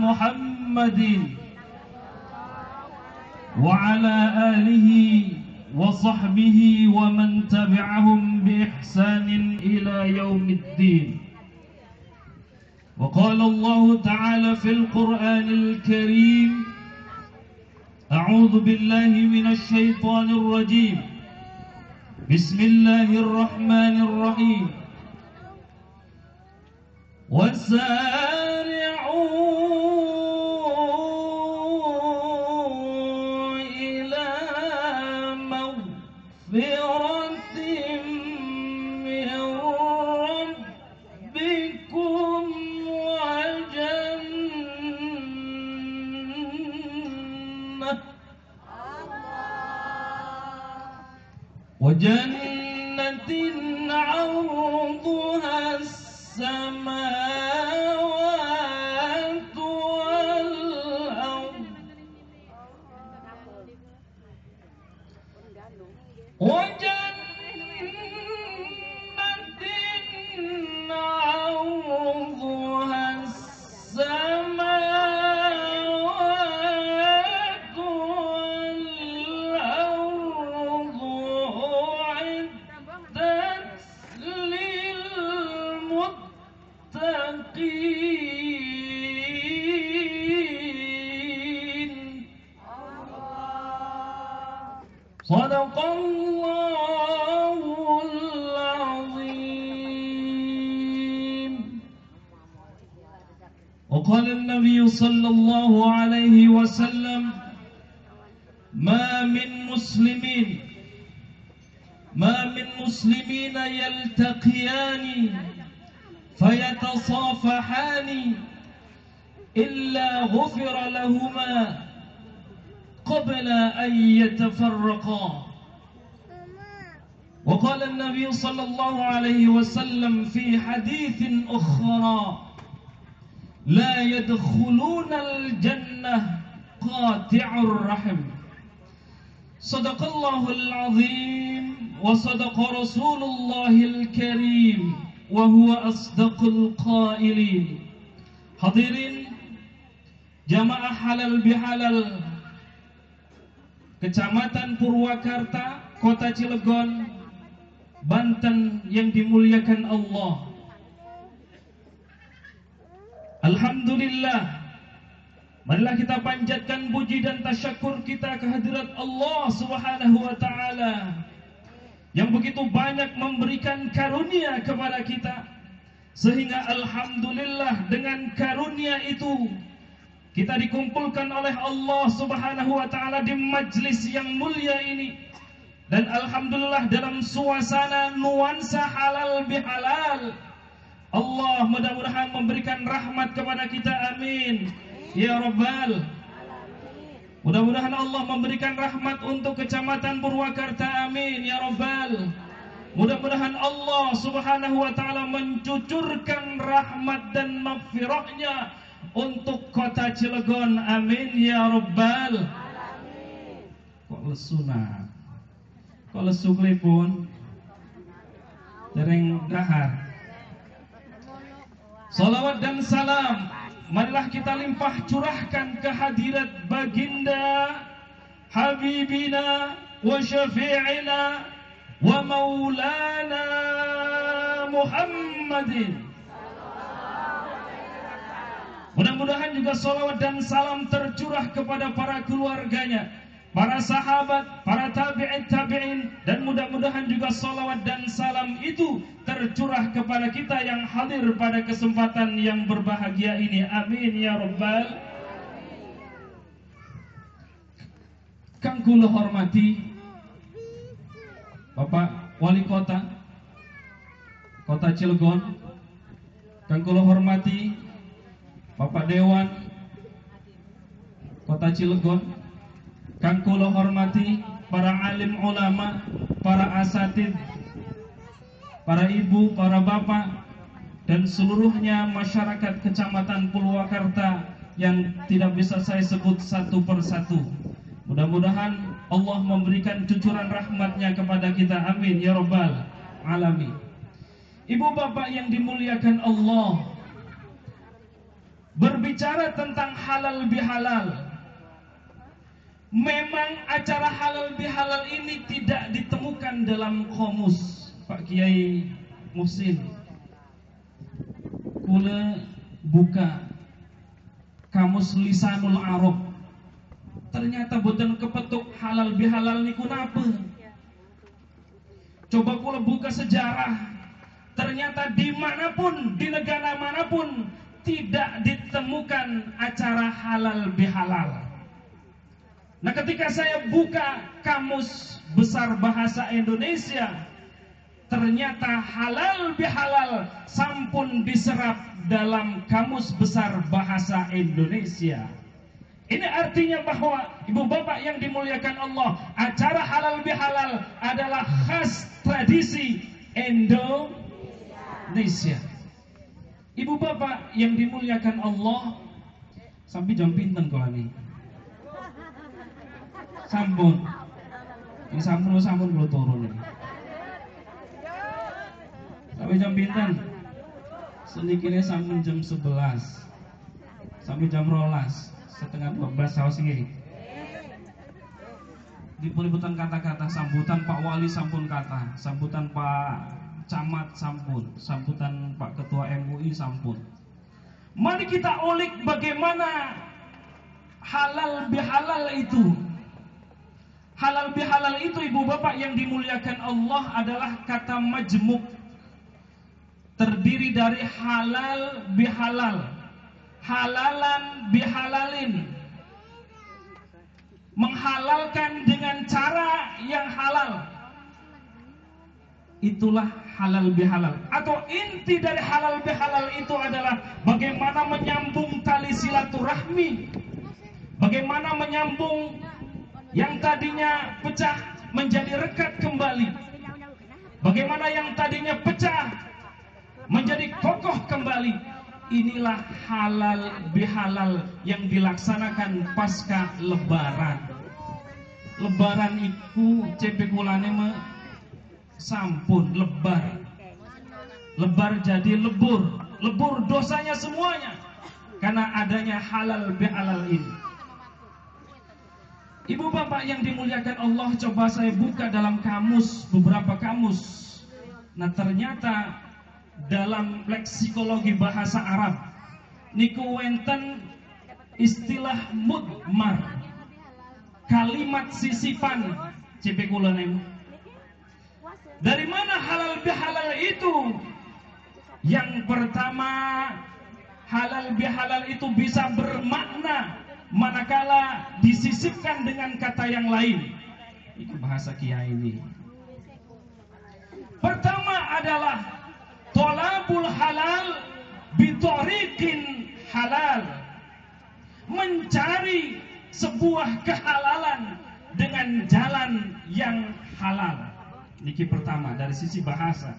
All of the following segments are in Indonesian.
محمد وعلى آله وصحبه ومن تبعهم بإحسان إلى يوم الدين. وقال الله تعالى في القرآن الكريم: أعوذ بالله من الشيطان الرجيم، بسم الله الرحمن الرحيم. وسارعوا إلى مغفرة من ربكم وجنة عرضها السماوات والأرض وجنة عرضها السماوات والأرض أعدت للمتقين. صدق الله العظيم. وقال النبي صلى الله عليه وسلم: ما من مسلمين يلتقيان فيتصافحان إلا غفر لهما قبل أن يتفرقا. وقال النبي صلى الله عليه وسلم في حديث أخرى: لا يدخلون الجنة قاطع الرحم. صدق الله العظيم وصدق رسول الله الكريم وهو أصدق القائلين. Hadirin jamaah halal bihalal Kecamatan Purwakarta, Kota Cilegon, Banten yang dimuliakan Allah. Alhamdulillah, marilah kita panjatkan puji dan tasyakur kita kehadirat Allah Subhanahu wa taala yang begitu banyak memberikan karunia kepada kita, sehingga alhamdulillah dengan karunia itu kita dikumpulkan oleh Allah Subhanahu wa taala di majlis yang mulia ini. Dan alhamdulillah dalam suasana nuansa halal bihalal, Allah mudah-mudahan memberikan rahmat kepada kita, amin ya Rabbal. Mudah-mudahan Allah memberikan rahmat untuk Kecamatan Purwakarta, amin ya Rabbal. Mudah-mudahan Allah Subhanahu wa taala mencucurkan rahmat dan maghfirahnya untuk Kota Cilegon, amin ya Rabbal. Kok lesuna, kok lesu pun dereng dahar. Salawat dan salam marilah kita limpah curahkan kehadirat baginda Habibina wa syafi'ina wa maulana Muhammadin. Mudah-mudahan juga salawat dan salam tercurah kepada para keluarganya, para sahabat, para tabi'in, dan mudah-mudahan juga salawat dan salam itu tercurah kepada kita yang hadir pada kesempatan yang berbahagia ini, amin ya Rabbal. Kang kula hormati Bapak Wali Kota Kota Cilegon, kang kula hormati Bapak Dewan Kota Cilegon, kang kula hormati para alim ulama, para asatid, para ibu, para bapak, dan seluruhnya masyarakat Kecamatan Purwakarta yang tidak bisa saya sebut satu persatu. Mudah-mudahan Allah memberikan cucuran rahmatnya kepada kita, amin ya Rabbal alamin. Ibu bapak yang dimuliakan Allah, berbicara tentang halal bihalal. Memang acara halal bihalal ini tidak ditemukan dalam komus, Pak Kiai Muhsin. Kula buka kamus Lisanul Arab, ternyata boten kepetuk halal bihalal niku napa. Coba kula buka sejarah, ternyata dimanapun, di negara manapun tidak ditemukan acara halal bihalal. Nah, ketika saya buka kamus besar bahasa Indonesia, ternyata halal bihalal sampun diserap dalam kamus besar bahasa Indonesia. Ini artinya bahwa ibu bapak yang dimuliakan Allah, acara halal bihalal adalah khas tradisi Indonesia. Ibu bapak yang dimuliakan Allah, sampai jam pinten kok ini? Sampun. Ini sampun kalau turun ini. Sampai jam pinten? Sedikitnya sampun jam 11. Sampai jam 12. Setengah 12 saus ini. Di peliputan kata-kata, sambutan Pak Wali sampun kata, sambutan Pak Camat sampun, sambutan Pak Ketua MUI sampun. Mari kita ulik bagaimana halal bihalal itu. Halal bihalal itu, ibu bapak yang dimuliakan Allah, adalah kata majmuk, terdiri dari halal bihalal, halalan bihalalin, menghalalkan dengan cara yang halal. Itulah halal bihalal. Atau inti dari halal bihalal itu adalah bagaimana menyambung tali silaturahmi, bagaimana menyambung yang tadinya pecah menjadi rekat kembali, bagaimana yang tadinya pecah menjadi kokoh kembali. Inilah halal bihalal yang dilaksanakan pasca lebaran. Lebaran iku cepek kulane me sampun lebar. Lebar jadi lebur. Lebur dosanya semuanya karena adanya halal bihalal ini. Ibu bapak yang dimuliakan Allah, coba saya buka dalam kamus, beberapa kamus. Nah, ternyata dalam leksikologi bahasa Arab niku wenten istilah mudmar, kalimat sisipan. CP kula nemu. Dari mana halal bihalal itu? Yang pertama, halal bihalal itu bisa bermakna manakala disisipkan dengan kata yang lain. Itu bahasa kiai ini. Pertama adalah tolabul halal bitorikin halal, mencari sebuah kehalalan dengan jalan yang halal. Niki pertama dari sisi bahasa.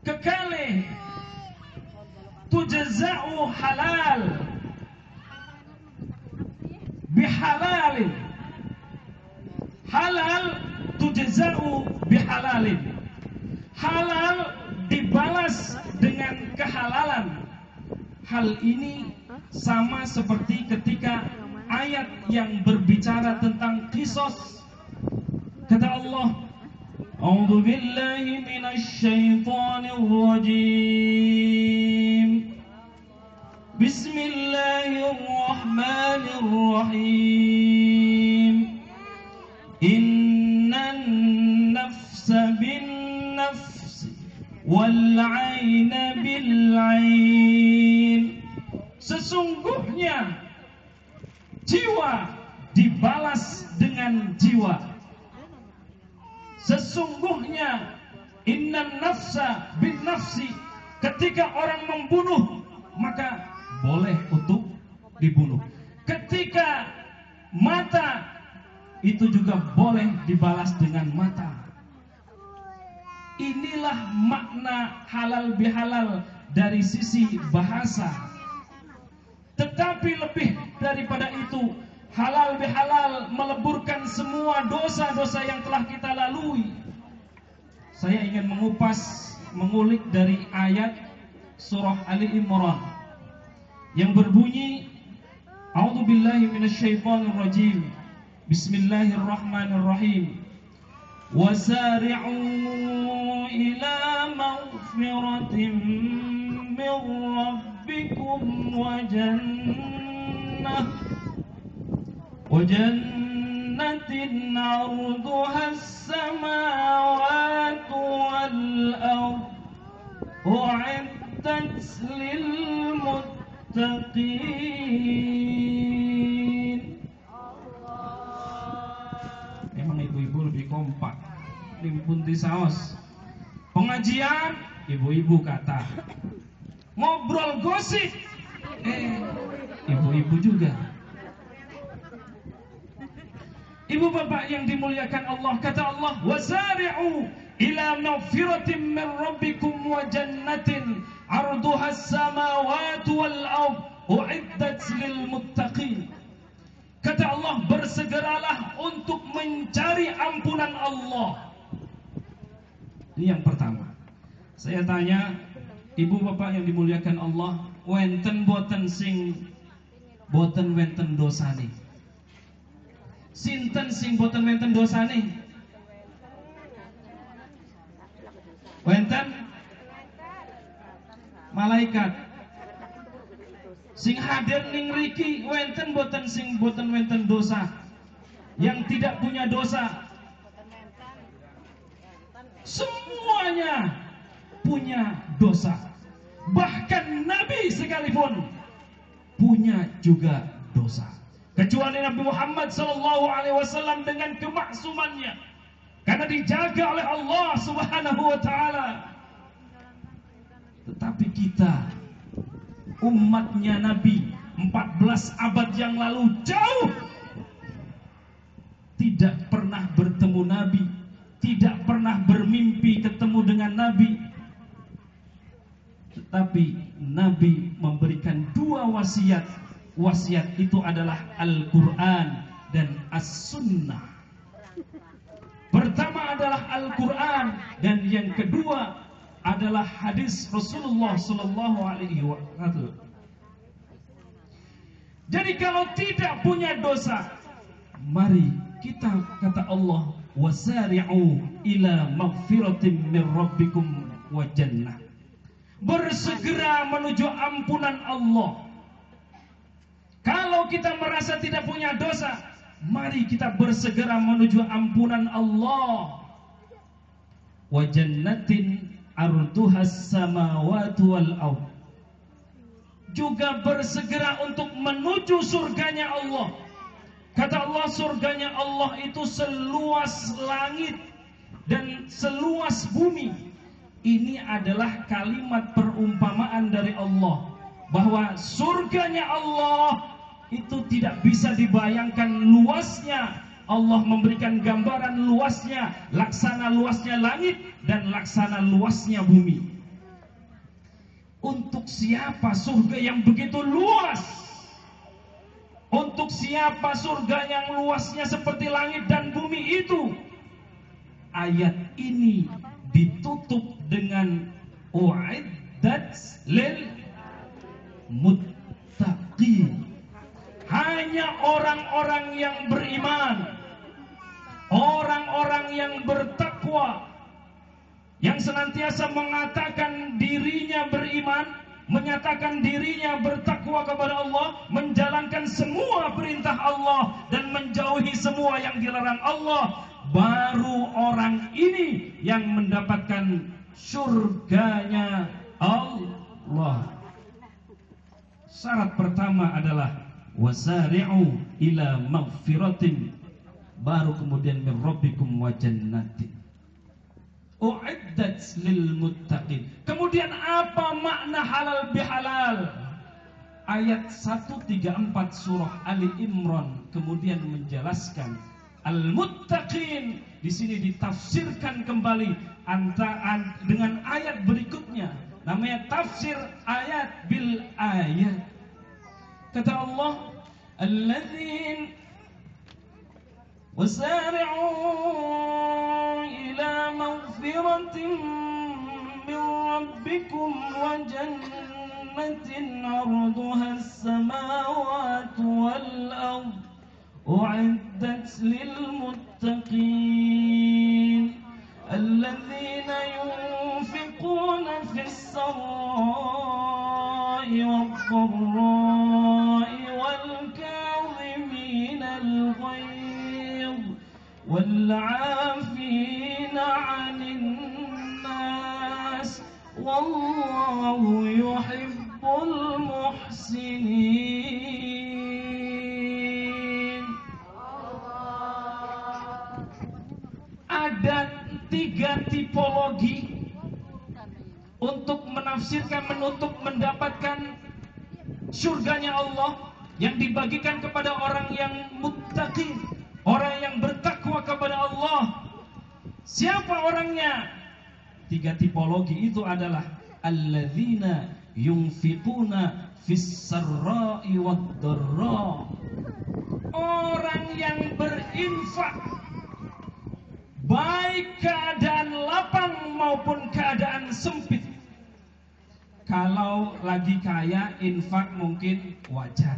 Kekale tujza'u halal bihalalin, halal tujza'u bihalalin, halal dibalas dengan kehalalan. Hal ini sama seperti ketika ayat yang berbicara tentang qisas. Kata Allah, a'udzu billahi minasy syaithanir rajim. Bismillahirrahmanirrahim. Innan nafsa bin nafsi wal 'aina bil 'ain. Sesungguhnya jiwa dibalas dengan jiwa. Sesungguhnya innan nafsa bin nafsi, ketika orang membunuh maka boleh untuk dibunuh. Ketika mata, itu juga boleh dibalas dengan mata. Inilah makna halal bihalal dari sisi bahasa. Tetapi lebih daripada itu, halal bihalal meleburkan semua dosa-dosa yang telah kita lalui. Saya ingin mengulik dari ayat surah Ali Imran. yang berbunyi A'udzubillahi minasyaitonirrajim. Bismillahirrahmanirrahim. Wasari'u ila maghfiratin min rabbikum wa jannatin 'arduha as-samawati wal ardh u'iddat lil muttaqin. Memang ibu-ibu lebih kompak. Limpun di saos. Pengajian, ibu-ibu kata. Ngobrol gosip, ibu-ibu juga. Ibu bapak yang dimuliakan Allah, kata Allah, wasari'u ila maghfiratin min rabbikum wa jannatin 'arduha as-samawati wal ardh u'iddat lil muttaqin. Kata Allah, bersegeralah untuk mencari ampunan Allah. Ini yang pertama. Saya tanya, ibu bapak yang dimuliakan Allah, wenten boten sing boten wenten dosane? Sinten sing boten wenten dosane? Wenten malaikat. Sing hadir ning riki wenten boten sing boten wenten dosa, yang tidak punya dosa. Semuanya punya dosa. Bahkan Nabi sekalipun punya juga dosa. Kecuali Nabi Muhammad SAW dengan kemaksumannya, karena dijaga oleh Allah Subhanahu wa taala. Tetapi kita, umatnya Nabi 14 abad yang lalu, jauh tidak pernah bertemu Nabi, tidak pernah bermimpi ketemu dengan Nabi. Tetapi Nabi memberikan dua wasiat. Wasiat itu adalah Al-Quran dan As-Sunnah. Pertama adalah Al-Quran, dan yang kedua adalah hadis Rasulullah Sallallahu Alaihi Wasallam. Jadi kalau tidak punya dosa, mari kita, kata Allah, wasari'u ila maghfiratin min rabbikum wa jannah. Bersegera menuju ampunan Allah. Kalau kita merasa tidak punya dosa, mari kita bersegera menuju ampunan Allah. Wa jannatin arduhas samawati wal ardh. Juga bersegera untuk menuju surganya Allah. Kata Allah, surganya Allah itu seluas langit dan seluas bumi. Ini adalah kalimat perumpamaan dari Allah, bahwa surganya Allah itu tidak bisa dibayangkan luasnya. Allah memberikan gambaran luasnya, laksana luasnya langit dan laksana luasnya bumi. Untuk siapa surga yang begitu luas? Untuk siapa surga yang luasnya seperti langit dan bumi itu? Ayat ini ditutup dengan u'iddat lil muttaqin. Hanya orang-orang yang beriman, orang-orang yang bertakwa, yang senantiasa mengatakan dirinya beriman, menyatakan dirinya bertakwa kepada Allah, menjalankan semua perintah Allah dan menjauhi semua yang dilarang Allah, baru orang ini yang mendapatkan surganya Allah. Syarat pertama adalah wasari'u ila maghfiratin, baru kemudian min rabbikum wa jannatin u'iddat lil muttaqin. Kemudian apa makna halal bihalal? Ayat 134 surah Ali Imran kemudian menjelaskan al-muttaqin. Di sini ditafsirkan kembali dengan ayat berikutnya, namanya tafsir ayat bil ayat. Kata Allah, alladzin wasari'u ila maghfiratin min rabbikum wa jannatin jannatin 'arduha as-samawati wal ard u'iddat lil muttaqin alladzina yunfiquna fis sarra'i wad-dharra'i wal kadhimina al-ghayz wal 'afina 'anil nas wallahu yuhibbul muhsinin. Ada 3 tipologi untuk menafsirkan, menutup, mendapatkan surganya Allah yang dibagikan kepada orang yang muttaqin, orang yang bertakwa kepada Allah. Siapa orangnya? 3 tipologi itu adalah alladzina yunfiquna fis sarra'i wad-dharra. Orang yang berinfak baik keadaan lapang maupun keadaan sempit. Kalau lagi kaya, infak mungkin wajar.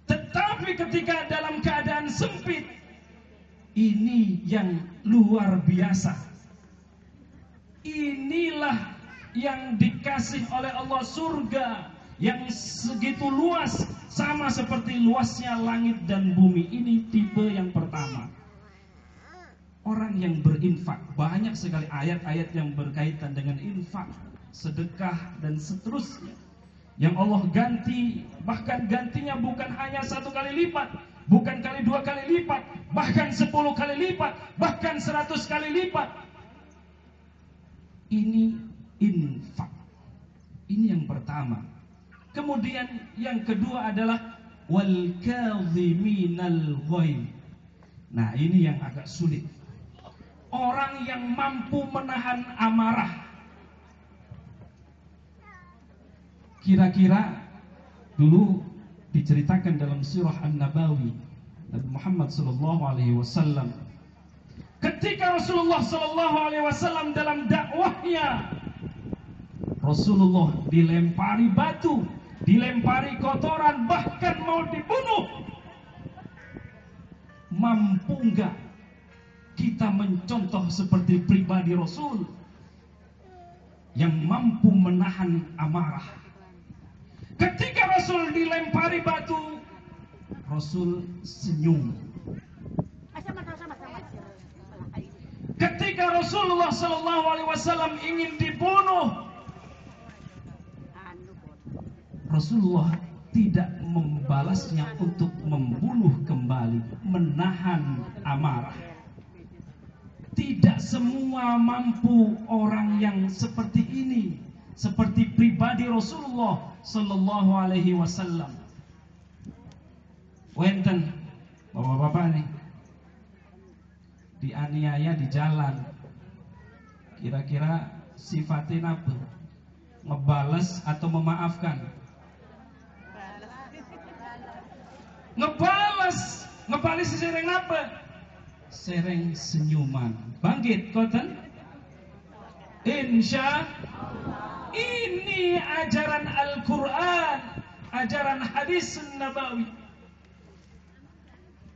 Tetapi ketika dalam keadaan sempit, ini yang luar biasa. Inilah yang dikasih oleh Allah, surga yang segitu luas, sama seperti luasnya langit dan bumi. Ini tipe yang pertama. Orang yang berinfak, banyak sekali ayat-ayat yang berkaitan dengan infak, sedekah dan seterusnya, yang Allah ganti, bahkan gantinya bukan hanya 1 kali lipat, bukan kali 2 kali lipat, bahkan 10 kali lipat, bahkan 100 kali lipat. Ini infak. Ini yang pertama. Kemudian yang kedua adalah wal kadhiminal ghaidh. Nah, ini yang agak sulit. Orang yang mampu menahan amarah. Kira-kira dulu diceritakan dalam surah An-Nabawi, Nabi Muhammad SAW, ketika Rasulullah SAW dalam dakwahnya, Rasulullah dilempari batu, dilempari kotoran, bahkan mau dibunuh. Mampu enggak kita mencontoh seperti pribadi Rasul yang mampu menahan amarah? Ketika Rasul dilempari batu, Rasul senyum. Ketika Rasulullah SAW ingin dibunuh, Rasulullah tidak membalasnya untuk membunuh kembali, menahan amarah. Tidak semua mampu orang yang seperti ini, seperti pribadi Rasulullah SAW. Wenten, bapak-bapak nih, dianiaya di jalan, kira-kira sifatnya apa? Ngebales atau memaafkan? Ngebales sering apa? Sering senyuman. Bangkit koten? Insya ini ajaran Al-Quran, ajaran hadis Nabawi.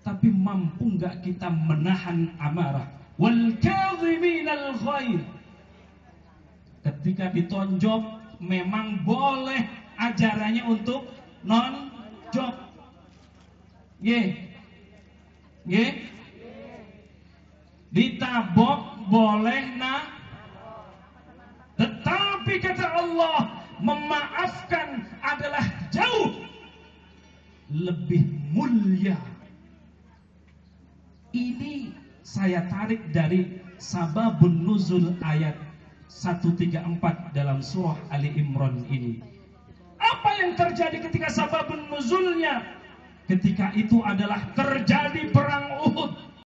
Tapi mampu nggak kita menahan amarah? Wal kadhiminal ghaidh. Ketika ditonjok, memang boleh ajarannya untuk nonjok. Ditabok boleh tetapi kata Allah, memaafkan adalah jauh lebih mulia. Ini saya tarik dari sababun nuzul ayat 134 dalam surah Ali Imran ini. Apa yang terjadi ketika sababun nuzulnya? Ketika itu adalah terjadi perang Uhud.